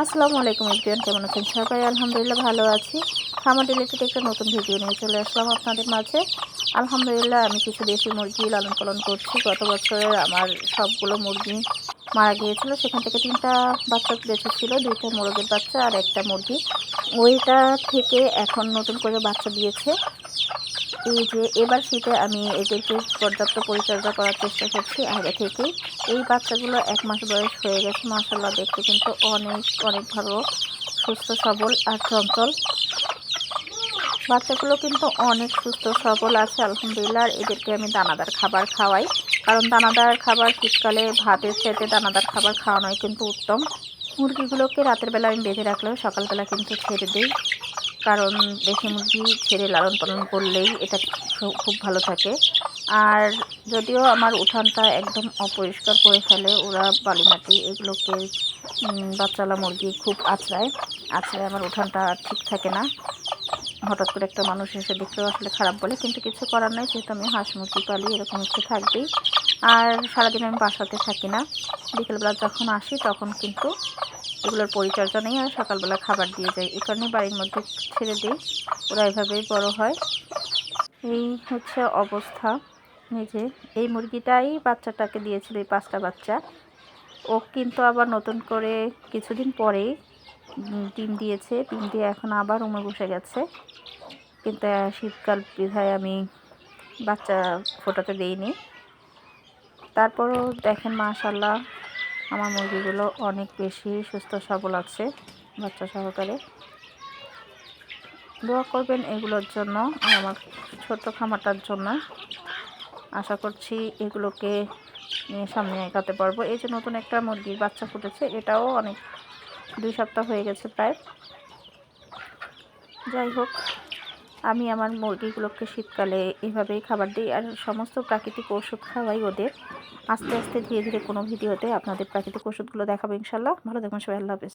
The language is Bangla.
আসসালামু আলাইকুম এভরিওয়ান, কেমন আছেন সবাই? আলহামদুলিল্লাহ ভালো আছি। খামার রিলেটেড একটা নতুন ভিডিও নিয়ে চলে আসলাম আপনাদের মাঝে। আলহামদুলিল্লাহ আমি কিছু দেশি মুরগি লালন পালন করছি। গত বছরে আমার সবগুলো মুরগি মারা গিয়েছিল, সেখান থেকে 3টা বাচ্চা বেঁচে ছিল, 2টা মোরগের বাচ্চা আর একটা মুরগি। ওইটা থেকে এখন নতুন করে বাচ্চা দিয়েছে। এই যে এবার শীতে আমি এদেরকে পর্যাপ্ত পরিচর্যা করার চেষ্টা করছি আগে থেকেই। এই বাচ্চাগুলো 1 মাস বয়স হয়ে গেছে, মাশাআল্লাহ দেখতে কিন্তু অনেক অনেক ভালো, সুস্থ সবল আর চঞ্চল। বাচ্চাগুলো কিন্তু অনেক সুস্থ সবল আছে আলহামদুলিল্লাহ। আর এদেরকে আমি দানাদার খাবার খাওয়াই, কারণ দানাদার খাবার শীতকালে ভাতের চাইতে দানাদার খাবার খাওয়ানোই কিন্তু উত্তম। মুরগিগুলোকে রাতের বেলা আমি বেঁধে রাখলেও সকালবেলা কিন্তু ছেড়ে দিই, কারণ দেশি মুরগি ছেড়ে লালন পালন করলেই এটা খুব ভালো থাকে। আর যদিও আমার উঠানটা একদম অপরিষ্কার করে ফেলে ওরা, বালি মাটি এগুলোকে বাচ্চালা মুরগি খুব আঁচড়ায় আমার উঠানটা ঠিক থাকে না। হঠাৎ করে একটা মানুষ এসে দেখলেও আসলে খারাপ বলে, কিন্তু কিছু করার নাই, যেহেতু আমি হাঁস মুরগি পালি এরকম একটু থাকবেই। আর সারাদিন আমি বাসাতে থাকি না, বিকেলবেলা যখন আসি তখন কিন্তু এগুলোর পরিচর্যা নেই, আর সকালবেলা খাবার দিয়ে যাই। এই কারণে বাড়ির মধ্যে ছেড়ে দিই, ওরা এভাবেই বড় হয়। এই হচ্ছে অবস্থা। নিজে এই মুরগিটাই বাচ্চাটাকে দিয়েছিল, এই 5টা বাচ্চা। ও কিন্তু আবার নতুন করে কিছুদিন পরেই ডিম দিয়েছে। ডিম দিয়ে এখন আবার উমে বসে গেছে, কিন্তু শীতকাল বিধায় আমি বাচ্চা ফোটাতে দিইনি। তারপরও দেখেন মাশাআল্লাহ আমার মুরগিগুলো অনেক বেশি সুস্থ সবল আছে বাচ্চা সহকারে। দোয়া করবেন এগুলোর জন্য আর আমার ছোট্ট খামারটার জন্য। আশা করছি এগুলোকে নিয়ে সামনে এগাতে পারবো। এই যে নতুন একটা মুরগির বাচ্চা ফুটেছে, এটাও অনেক 2 সপ্তাহ হয়ে গেছে প্রায়। যাই হোক, আমি আমার মুরগিগুলোকে শীতকালে এভাবেই খাবার দিই, আর সমস্ত প্রাকৃতিক ওষুধ খাওয়াই ওদের। আস্তে আস্তে ধীরে ধীরে কোনো ভিডিওতে আপনাদের প্রাকৃতিক ওষুধগুলো দেখাবো ইনশাল্লাহ। ভালো থাকবেন সবাই, আল্লাহ হাফেজ।